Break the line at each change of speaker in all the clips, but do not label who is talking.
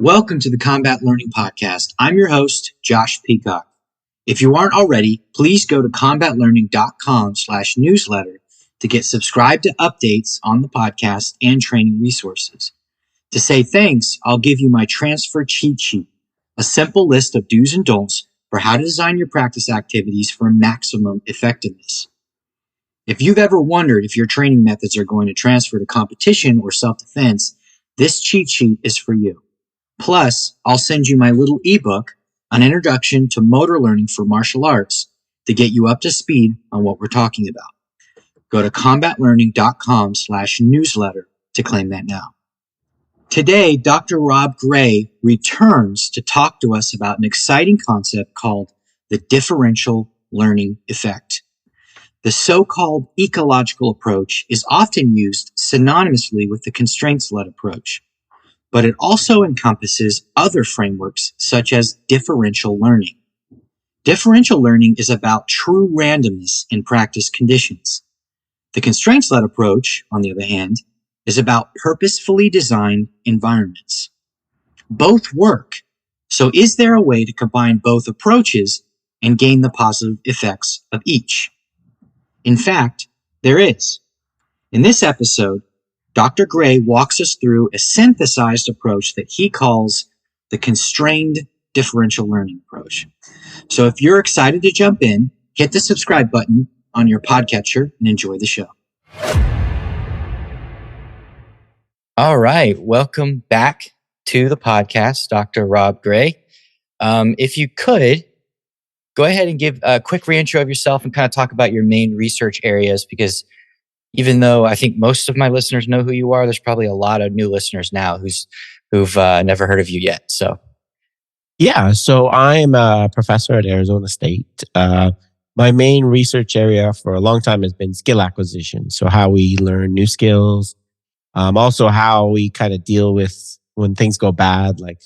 Welcome to the Combat Learning Podcast. I'm your host, Josh Peacock. If you aren't already, please go to combatlearning.com/newsletter to get subscribed to updates on the podcast and training resources. To say thanks, I'll give you my transfer cheat sheet, a simple list of do's and don'ts for how to design your practice activities for maximum effectiveness. If you've ever wondered if your training methods are going to transfer to competition or self-defense, this cheat sheet is for you. Plus, I'll send you my little ebook, An Introduction to Motor Learning for Martial Arts, to get you up to speed on what we're talking about. Go to combatlearning.com/newsletter to claim that now. Today, Dr. Rob Gray returns to talk to us about an exciting concept called the differential learning effect. The so-called ecological approach is often used synonymously with the constraints-led approach, but it also encompasses other frameworks such as differential learning. Differential learning is about true randomness in practice conditions. The constraints-led approach, on the other hand, is about purposefully designed environments. Both work, so is there a way to combine both approaches and gain the positive effects of each? In fact, there is. In this episode, Dr. Gray walks us through a synthesized approach that he calls the constrained differential learning approach. So if you're excited to jump in, hit the subscribe button on your podcatcher and enjoy the show. All right. Welcome back to the podcast, Dr. Rob Gray. If you could, go ahead and give a quick reintro of yourself and kind of talk about your main research areas, because even though I think most of my listeners know who you are, there's probably a lot of new listeners now who've never heard of you yet. So
I'm a professor at Arizona State. My main research area for a long time has been skill acquisition. So how we learn new skills, also how we kind of deal with when things go bad, like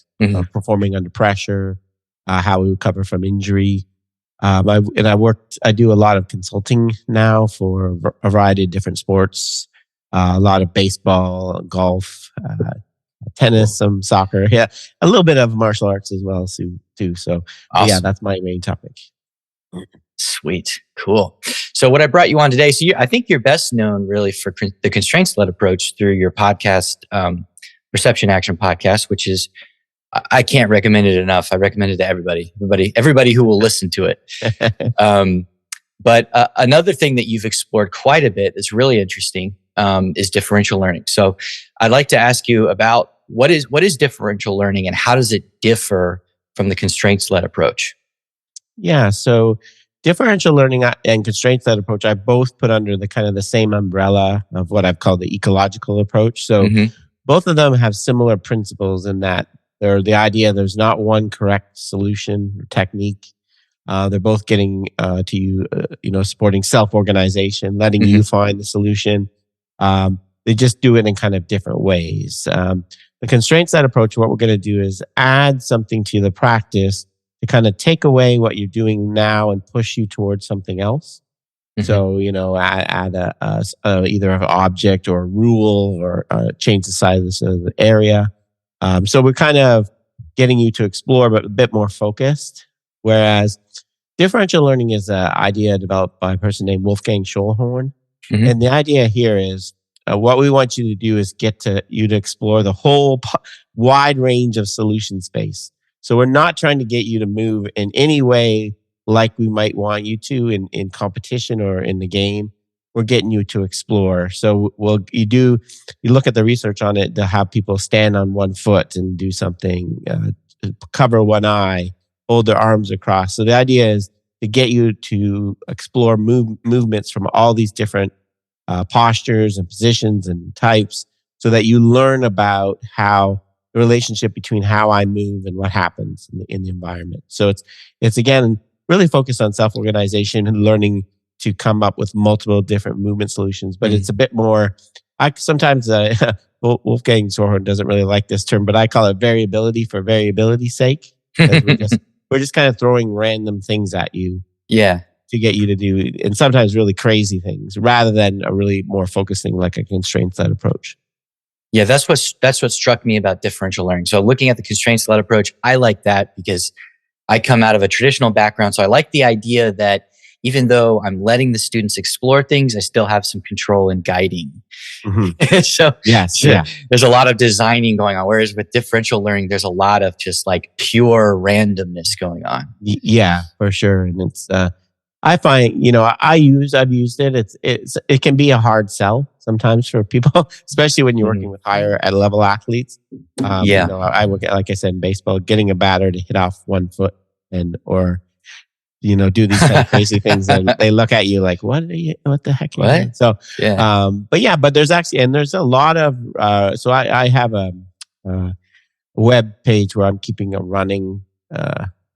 performing under pressure, how we recover from injury. I do a lot of consulting now for a variety of different sports, a lot of baseball, golf, tennis, some soccer. Yeah, a little bit of martial arts as well too. So awesome. Yeah, that's my main topic.
Sweet. Cool. So what I brought you on today, I think you're best known really for the constraints-led approach through your podcast, Perception Action Podcast, which is, I can't recommend it enough. I recommend it to everybody who will listen to it. But another thing that you've explored quite a bit that's really interesting is differential learning. So I'd like to ask you about what is differential learning and how does it differ from the constraints-led approach?
Yeah, so differential learning and constraints-led approach, I both put under the kind of the same umbrella of what I've called the ecological approach. So both of them have similar principles in that they're the idea there's not one correct solution or technique. They're both getting to you, supporting self-organization, letting you find the solution. They just do it in kind of different ways. The constraints-led approach, what we're going to do is add something to the practice to kind of take away what you're doing now and push you towards something else. So, add either an object or a rule or change the size of the area. So we're kind of getting you to explore, but a bit more focused. Whereas differential learning is an idea developed by a person named Wolfgang Schulhorn. And the idea here is what we want you to do is get you to explore the whole wide range of solution space. So we're not trying to get you to move in any way like we might want you to in competition or in the game. We're getting you to explore. So you look at the research on it to have people stand on one foot and do something, cover one eye, hold their arms across. So the idea is to get you to explore movements from all these different postures and positions and types so that you learn about how the relationship between how I move and what happens in the environment. So it's again, really focused on self-organization and learning to come up with multiple different movement solutions, but it's a bit more. Sometimes Wolfgang Schulhorn doesn't really like this term, but I call it variability for variability's sake. We're just kind of throwing random things at you, to get you to do, and sometimes really crazy things, rather than a really more focusing like a constraints-led approach.
Yeah, that's what struck me about differential learning. So looking at the constraints-led approach, I like that because I come out of a traditional background. So I like the idea that even though I'm letting the students explore things, I still have some control and guiding.
Mm-hmm.
so
Yes,
there's a lot of designing going on. Whereas with differential learning, there's a lot of just like pure randomness going on.
Yeah, for sure. And it's I find, I've used it. It can be a hard sell sometimes for people, especially when you're working with higher level athletes. I work, like I said, in baseball, getting a batter to hit off 1 foot or do these kind of crazy things, and they look at you like, what the heck?
What?
So,
yeah.
But there's actually, and there's a lot of, so I have a web page where I'm keeping a running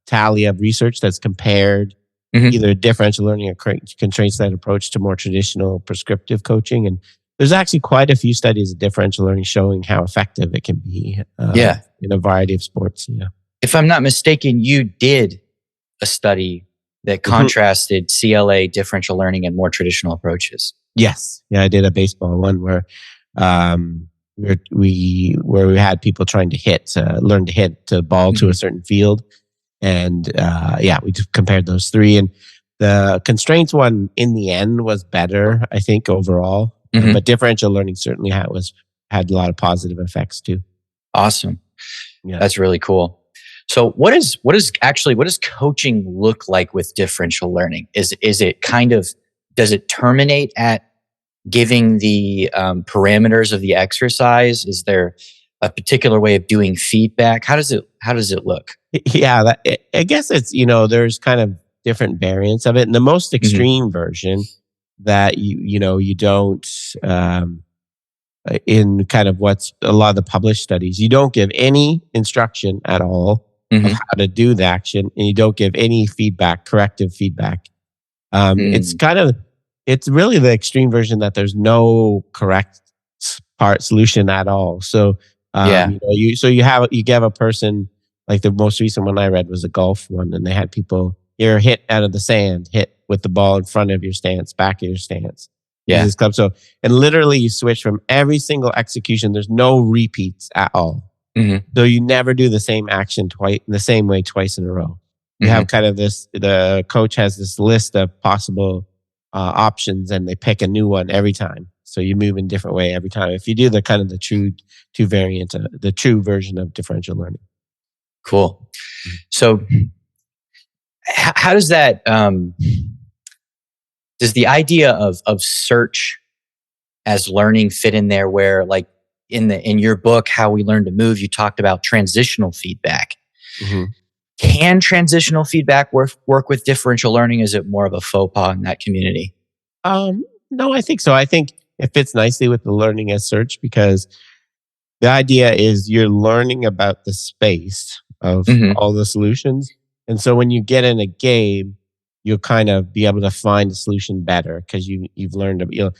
tally of research that's compared either differential learning or constraints-led approach to more traditional prescriptive coaching. And there's actually quite a few studies of differential learning showing how effective it can be in a variety of sports. Yeah.
If I'm not mistaken, you did a study that contrasted CLA, differential learning, and more traditional approaches.
Yes. Yeah, I did a baseball one where we had people trying to learn to hit the ball to a certain field. And we just compared those three. And the constraints one in the end was better, I think, overall. But differential learning certainly had a lot of positive effects too.
Awesome.
Yeah.
That's really cool. So what does coaching look like with differential learning? Is it does it terminate at giving the parameters of the exercise? Is there a particular way of doing feedback? How does it look?
Yeah, I guess it's, there's kind of different variants of it. And the most extreme version that you don't, in kind of what's a lot of the published studies, you don't give any instruction at all of how to do the action, and you don't give any corrective feedback. It's really the extreme version that there's no correct solution at all. So, you give a person, like the most recent one I read was a golf one, and they had people, you're hit out of the sand, hit with the ball in front of your stance, back of your stance.
Yeah.
This club. So, and literally you switch from every single execution. There's no repeats at all. So you never do the same action twice in the same way twice in a row. You have kind of the coach has this list of possible options, and they pick a new one every time. So you move in a different way every time. If you do the kind of the true version of differential learning.
Cool. So how does that, does the idea of search as learning fit in there, where like in your book, How We Learn to Move, you talked about transitional feedback. Can transitional feedback work with differential learning? Is it more of a faux pas in that community?
No, I think so. I think it fits nicely with the learning as search, because the idea is you're learning about the space of all the solutions. And so when you get in a game, you'll kind of be able to find a solution better, because you've learned, you're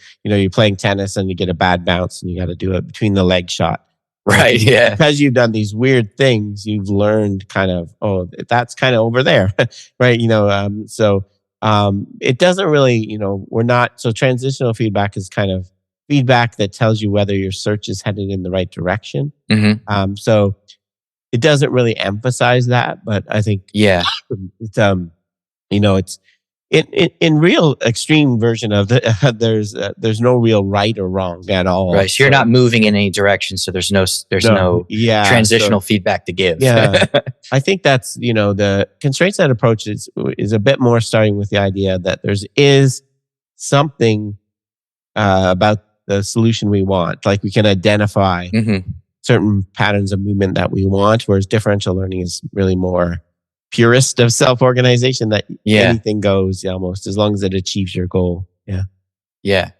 playing tennis and you get a bad bounce and you got to do it between the leg shot.
Right. Yeah.
Because you've done these weird things, you've learned kind of, that's kind of over there. Right. It doesn't really, so transitional feedback is kind of feedback that tells you whether your search is headed in the right direction. So it doesn't really emphasize that, but I think, it's, it's in real extreme version of there's no real right or wrong at all.
Right. So you're not moving in any direction. So there's no transitional feedback to give.
Yeah. I think that's, the constraints-led approach is a bit more starting with the idea that is something about the solution we want. Like we can identify certain patterns of movement that we want, whereas differential learning is really more purist of self-organization, that anything goes almost, as long as it achieves your goal. Yeah.
Yeah.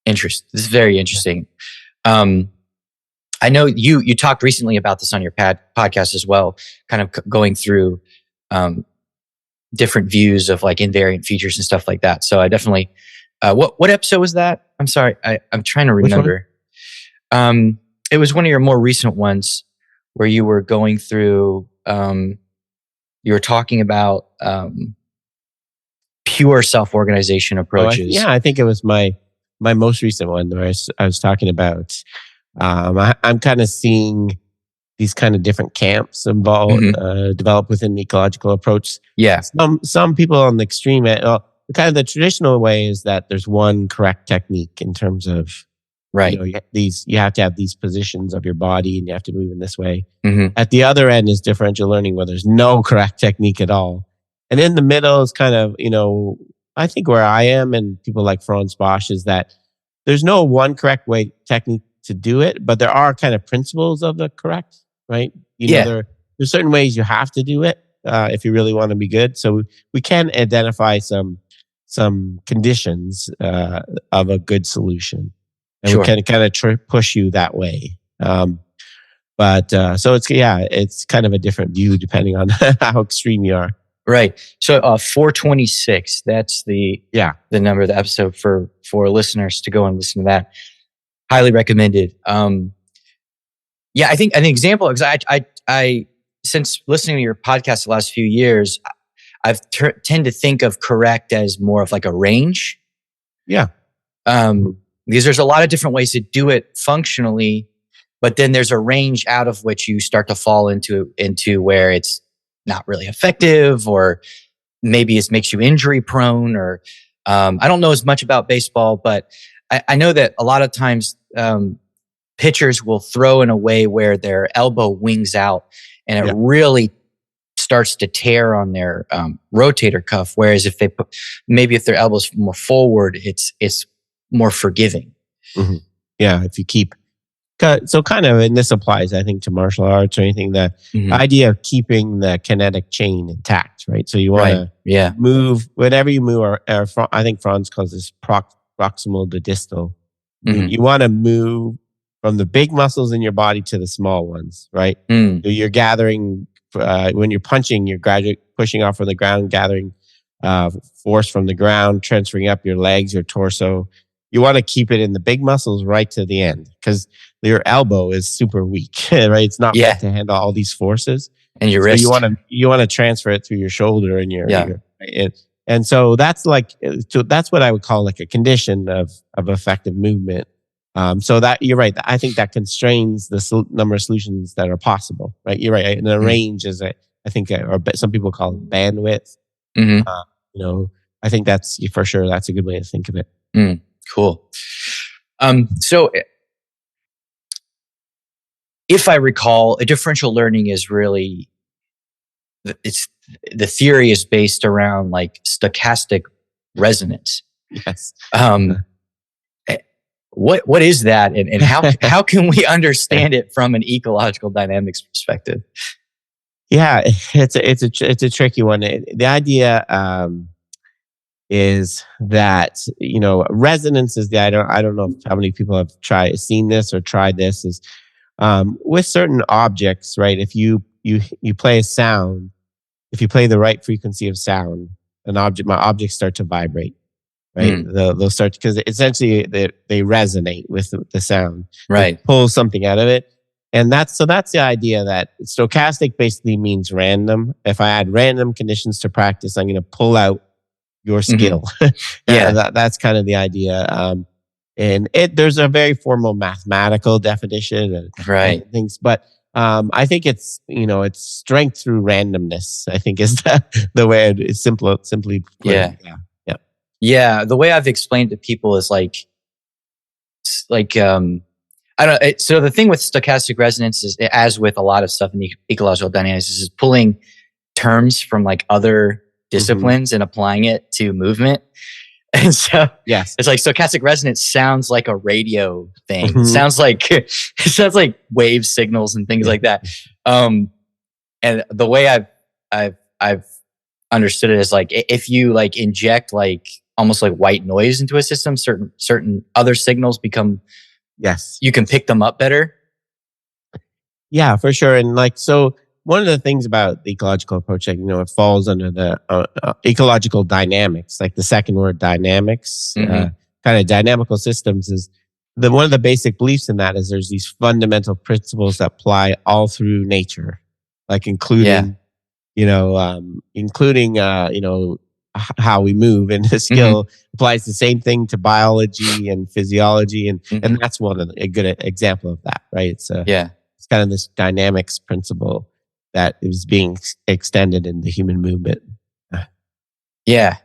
This is very interesting. I know you talked recently about this on your podcast as well, kind of going through different views of like invariant features and stuff like that. So I definitely, what episode was that? I'm sorry. I'm trying to remember. It was one of your more recent ones where you were going through, you were talking about pure self-organization approaches.
I think it was my most recent one where I was talking about I'm kind of seeing these kind of different camps involved develop within the ecological approach.
Yeah.
Some people on the extreme end, kind of the traditional way is that there's one correct technique in terms of,
right.
You have to have these positions of your body and you have to move in this way. At the other end is differential learning, where there's no correct technique at all. And in the middle is kind of, I think where I am and people like Franz Bosch is that there's no one correct way technique to do it, but there are kind of principles of the correct, right? There's certain ways you have to do it if you really want to be good. So we can identify some conditions of a good solution, and we can kind of push you that way. But so it's kind of a different view depending on how extreme you are.
Right. So 426, that's the number of the episode for listeners to go and listen to that. Highly recommended. I think an example, because I since listening to your podcast the last few years, I've tend to think of correct as more of like a range.
Yeah.
Because there's a lot of different ways to do it functionally, but then there's a range out of which you start to fall into where it's not really effective, or maybe it makes you injury prone, or I don't know as much about baseball, but I know that a lot of times pitchers will throw in a way where their elbow wings out and it really starts to tear on their rotator cuff. Whereas if their elbow's more forward, it's more forgiving.
Mm-hmm. Yeah, if you keep so kind of, and this applies, I think, to martial arts or anything, the idea of keeping the kinetic chain intact, right? So you want to move, whenever you move, or I think Franz calls this proximal to distal. You want to move from the big muscles in your body to the small ones, right? So you're gathering, when you're punching, you're gradually pushing off from the ground, gathering force from the ground, transferring up your legs, your torso. You want to keep it in the big muscles right to the end, because your elbow is super weak, right? It's not meant to handle all these forces.
And your wrist.
You want to transfer it through your shoulder and and so that's that's what I would call like a condition of effective movement. So that you're right. I think that constrains the number of solutions that are possible, right? You're right. And the range is, I think, or some people call it bandwidth. I think that's for sure. That's a good way to think of it.
Cool. So if I recall, a differential learning is really, the theory is based around like stochastic resonance.
Yes.
What is that, and how can we understand it from an ecological dynamics perspective?
Yeah, it's a tricky one. The idea is that resonance is I don't know how many people have seen this or tried this, is with certain objects, right? If you play a sound, if you play the right frequency of sound, my objects start to vibrate, right? They'll start, because essentially they resonate with the sound,
right?
They pull something out of it. And that's the idea that stochastic basically means random. If I add random conditions to practice, I'm going to pull out your skill. That's kind of the idea. And there's a very formal mathematical definition and things, but I think it's strength through randomness, I think, is the way it's simply put.
Yeah. The way I've explained to people is like I don't. So the thing with stochastic resonance is, as with a lot of stuff in ecological dynamics, is pulling terms from like other disciplines and applying it to movement. And so it's like stochastic resonance sounds like a radio thing. It sounds like wave signals and things like that. And the way I've understood it is like, if you like inject like almost like white noise into a system, certain other signals become, you can pick them up better.
Yeah, for sure. And like, so one of the things about the ecological approach, like, it falls under the ecological dynamics, like the second word, dynamics, kind of dynamical systems, is one of the basic beliefs in that is there's these fundamental principles that apply all through nature, like including how we move, and the skill applies the same thing to biology and physiology, and that's a good example of that, right? It's kind of this dynamics principle that is being extended in the human movement.
Yeah.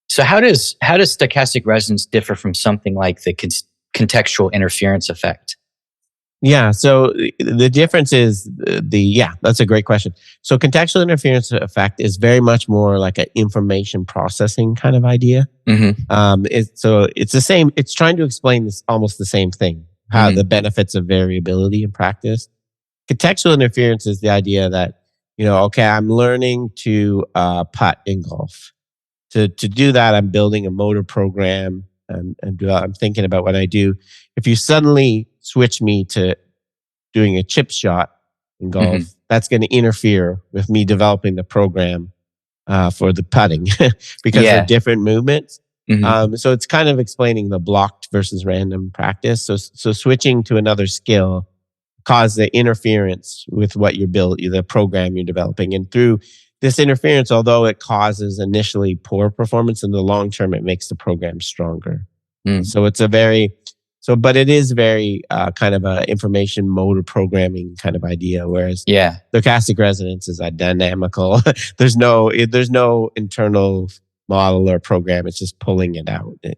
So how does stochastic resonance differ from something like the contextual interference effect?
Yeah, so the difference is that's a great question. So contextual interference effect is very much more like an information processing kind of idea. It's the same. It's trying to explain this almost the same thing, how the benefits of variability in practice. Contextual interference is the idea that, okay, I'm learning to putt in golf. To do that, I'm building a motor program, and I'm thinking about what I do. If you suddenly switch me to doing a chip shot in golf, that's going to interfere with me developing the program for the putting because they're different movements. So it's kind of explaining the blocked versus random practice. So switching to another skill causes the interference with what you're building, the program you're developing. And through this interference, although it causes initially poor performance, in the long term, it makes the program stronger. So it's but it is very kind of a information motor programming kind of idea. Whereas stochastic resonance is a dynamical. there's no internal model or program. It's just pulling it out.
And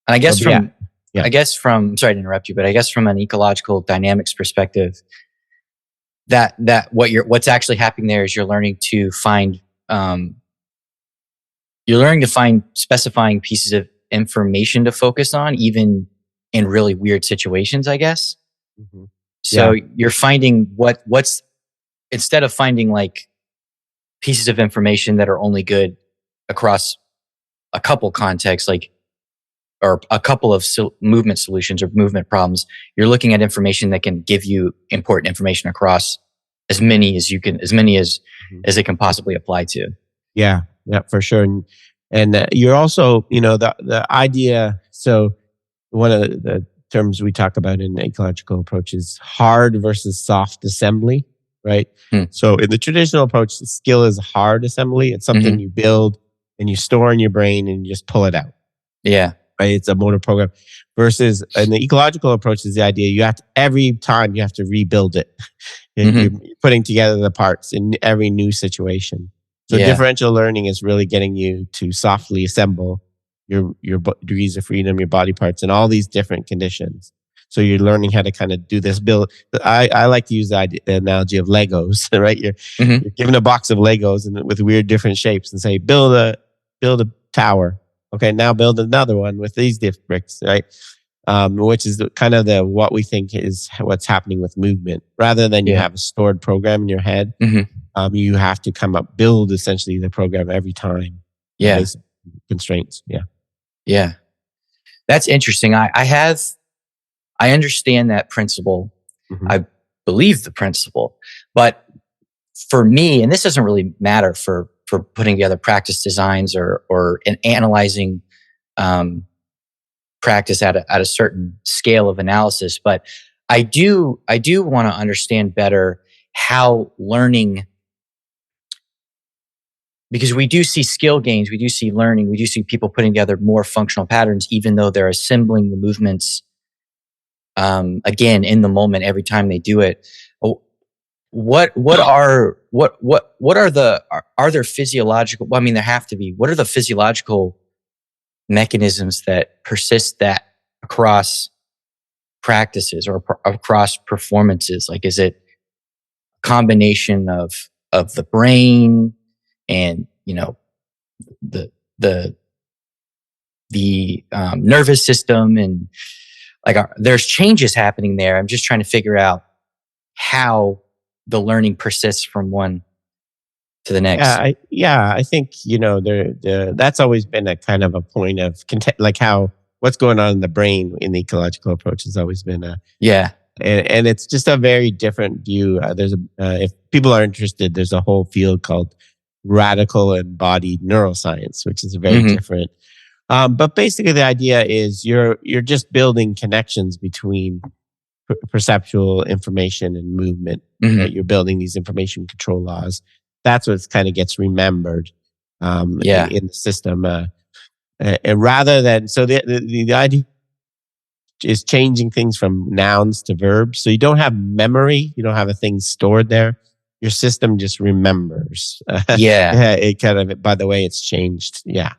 I guess I'm sorry to interrupt you, but I guess from an ecological dynamics perspective, that what's actually happening there is you're learning to find specifying pieces of information to focus on, even in really weird situations, I guess. So you're finding what's instead of finding like pieces of information that are only good across a couple contexts, or a couple of movement solutions or movement problems, you're looking at information that can give you important information across as many as it can possibly apply to.
Yeah, for sure. And you're also, the idea. So one of the terms we talk about in ecological approach is hard versus soft assembly, right? So in the traditional approach, the skill is hard assembly. It's something you build and you store in your brain and you just pull it out.
Yeah.
Right? It's a motor program. Versus in the ecological approach is the idea every time you have to rebuild it. You're putting together the parts in every new situation. So differential learning is really getting you to softly assemble your degrees of freedom, your body parts, in all these different conditions. So you're learning how to kind of do this build. I like to use the analogy of Legos, right? You're given a box of Legos and with weird different shapes and say, build a tower. Okay, now build another one with these different bricks, right? Which is kind of what we think is what's happening with movement. Rather than you have a stored program in your head, you have to build essentially the program every time. Based on constraints.
Yeah. That's interesting. I understand that principle. I believe the principle, but for me, and this doesn't really matter for putting together practice designs or in analyzing practice at a certain scale of analysis, but I do want to understand better how learning, because we do see skill gains, we do see learning, we do see people putting together more functional patterns, even though they're assembling the movements again in the moment every time they do it. Are there physiological? Well, I mean, there have to be. What are the physiological mechanisms that persist that across practices or across performances? Like, is it a combination of the brain and the nervous system, and there's changes happening there? I'm just trying to figure out how the learning persists from one to the next.
I think that's always been a kind of a point of what's going on in the brain in the ecological approach has always been and it's just a very different view. If people are interested, there's a whole field called radical embodied neuroscience, which is very different. But basically, the idea is you're just building connections between perceptual information and movement. Right? You're building these information control laws that's what kind of gets remembered in the system. And rather than, so the idea is changing things from nouns to verbs. So you don't have memory. You don't have a thing stored there. Your system just remembers. It kind of, by the way it's changed. Yeah.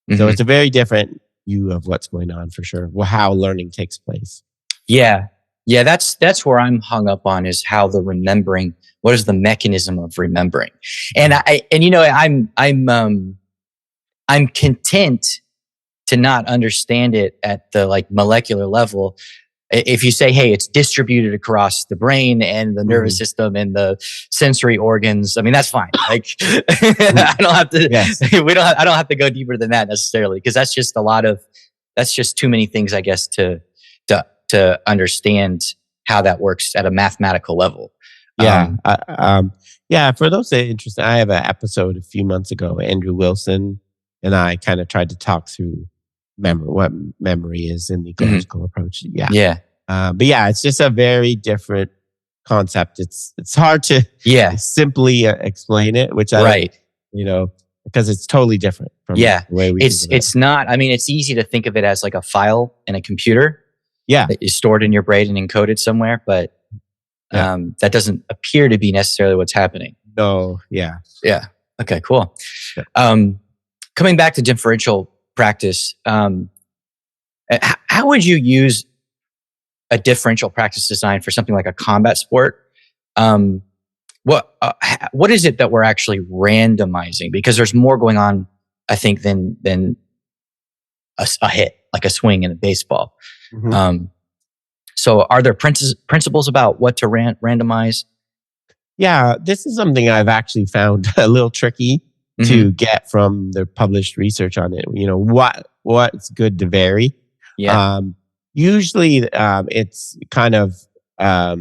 Mm-hmm. So it's a very different view of what's going on for sure. Well, how learning takes place.
Yeah. Yeah. That's where I'm hung up on, is how the remembering, what is the mechanism of remembering? And I'm content to not understand it at the like molecular level. If you say, hey, it's distributed across the brain and the nervous system and the sensory organs, I mean, that's fine. Like, I don't have to, I don't have to go deeper than that necessarily, because that's just that's just too many things, I guess, to understand how that works at a mathematical level.
Yeah. For those that are interested, I have an episode a few months ago, Andrew Wilson and I kind of tried to talk through what memory is in the ecological approach. Yeah. But yeah, it's just a very different concept. It's hard to simply explain it, which because it's totally different from the way we
it's not, I mean, it's easy to think of it as like a file in a computer that is stored in your brain and encoded somewhere, but that doesn't appear to be necessarily what's happening.
No. Yeah.
Okay, cool. Coming back to differential practice, how would you use a differential practice design for something like a combat sport? What is it that we're actually randomizing? Because there's more going on, I think, than a hit, like a swing in a baseball. Mm-hmm. So are there principles about what to randomize?
Yeah, this is something I've actually found a little tricky to get from the published research on it. What's good to vary. Usually it's kind of put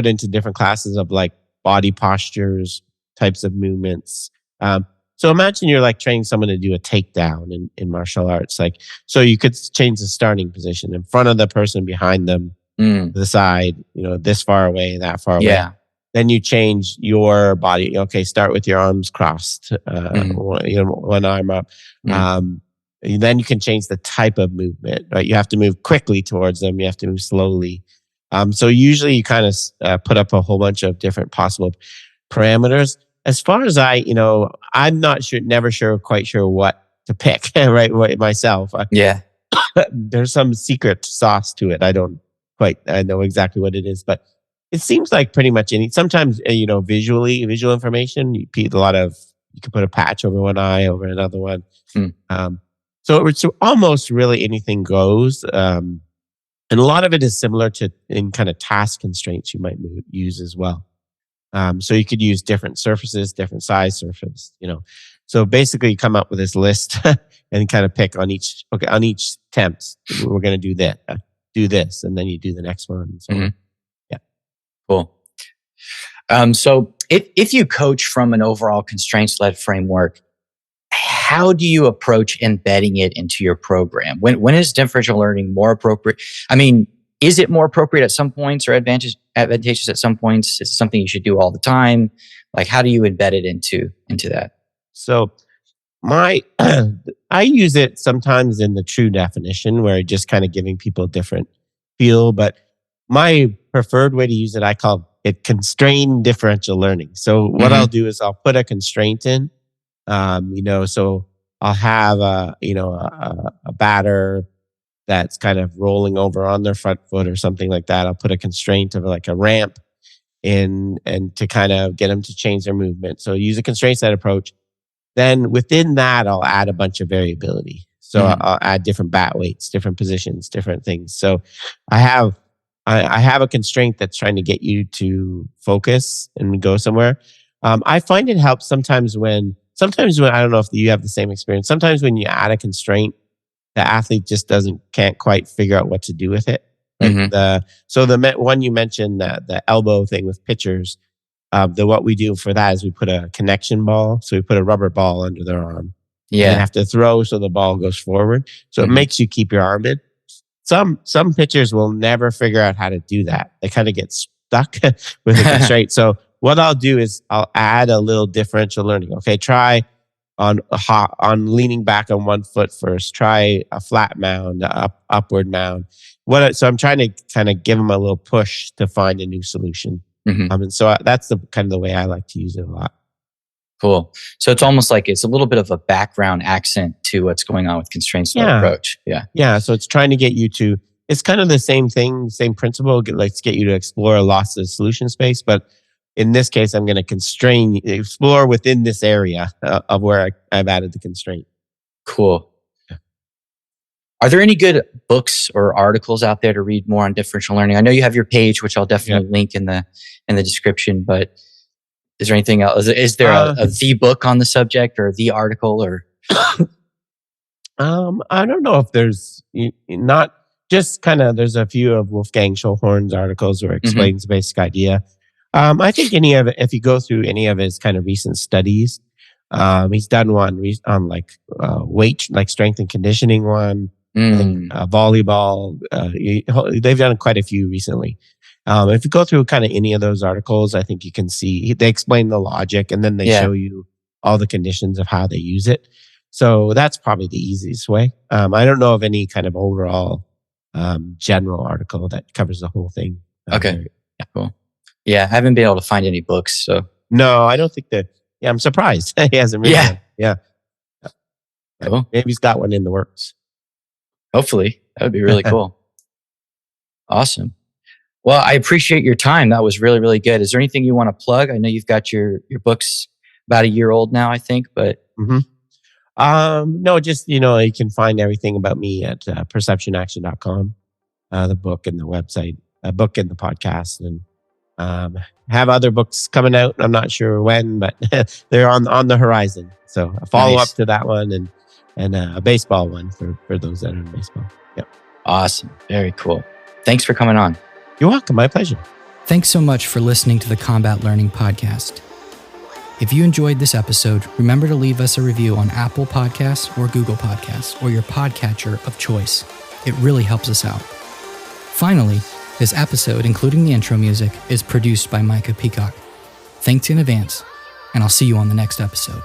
into different classes of like body postures, types of movements. So imagine you're like training someone to do a takedown in martial arts. Like, so you could change the starting position in front of the person, behind them, to the side, this far away, that far away. Yeah. Then you change your body. Okay, start with your arms crossed, one arm up. Then you can change the type of movement, right? You have to move quickly towards them. You have to move slowly. So usually you kind of put up a whole bunch of different possible parameters. As far as I'm not quite sure what to pick, right? Myself. There's some secret sauce to it. I know exactly what it is, but it seems like pretty much sometimes, visual information, you can put a patch over one eye, over another one. So it's almost really anything goes. And a lot of it is similar to in kind of task constraints you might use as well. So you could use different surfaces, different size surface, So basically you come up with this list and kind of pick on each attempt, we're going to do this, and then you do the next one. So
cool. So if you coach from an overall constraints-led framework, how do you approach embedding it into your program? When is differential learning more appropriate? I mean, is it more appropriate at some points or advantageous at some points? Is it something you should do all the time? Like, how do you embed it into that?
So I use it sometimes in the true definition, where just kind of giving people a different feel, but my preferred way to use it, I call it constrained differential learning. So what I'll do is I'll put a constraint in, so I'll have a batter that's kind of rolling over on their front foot or something like that. I'll put a constraint of like a ramp in, and to kind of get them to change their movement. So use a constraint set approach. Then within that, I'll add a bunch of variability. So I'll add different bat weights, different positions, different things. So I have a constraint that's trying to get you to focus and go somewhere. I find it helps sometimes when I don't know if you have the same experience. Sometimes when you add a constraint, the athlete just can't quite figure out what to do with it. Like the one you mentioned, the elbow thing with pitchers, what we do for that is we put a connection ball. So we put a rubber ball under their arm. Yeah. And you have to throw so the ball goes forward. So it makes you keep your arm in. Some pitchers will never figure out how to do that. They kind of get stuck with a constraint. So what I'll do is I'll add a little differential learning. Okay, try on leaning back on one foot first. Try a flat mound, upward mound. So I'm trying to kind of give them a little push to find a new solution. And so that's the kind of the way I like to use it a lot.
Cool. So it's almost like it's a little bit of a background accent to what's going on with constraints-led approach.
Yeah. So it's trying to get you to, it's kind of the same thing, same principle. Let's get you to explore a loss of solution space. But in this case, I'm going to explore within this area of where I've added the constraint.
Cool. Are there any good books or articles out there to read more on differential learning? I know you have your page, which I'll definitely link in the description, but is there anything else? Is there the book on the subject or the article or?
I don't know if there's not just kind of, there's a few of Wolfgang Schulhorn's articles where it explains the basic idea. I think if you go through any of his kind of recent studies, he's done one on like weight, like strength and conditioning one, I think, volleyball. They've done quite a few recently. If you go through kind of any of those articles, I think you can see they explain the logic and then they show you all the conditions of how they use it. So that's probably the easiest way. I don't know of any kind of overall general article that covers the whole thing.
Okay, cool. Yeah, I haven't been able to find any books. So
no, I don't think that. Yeah, I'm surprised he hasn't written one. Yeah,
cool.
Maybe he's got one in the works.
Hopefully, that would be really cool. Awesome. Well, I appreciate your time. That was really, really good. Is there anything you want to plug? I know you've got your books about a year old now, I think, but.
No, just, you can find everything about me at perceptionaction.com, the book and the website, a book and the podcast, and have other books coming out. I'm not sure when, but they're on the horizon. So a follow up to that one and a baseball one for those that are in baseball. Yep.
Awesome. Very cool. Thanks for coming on.
You're welcome. My pleasure.
Thanks so much for listening to the Combat Learning Podcast. If you enjoyed this episode, remember to leave us a review on Apple Podcasts or Google Podcasts or your podcatcher of choice. It really helps us out. Finally, this episode, including the intro music, is produced by Micah Peacock. Thanks in advance, and I'll see you on the next episode.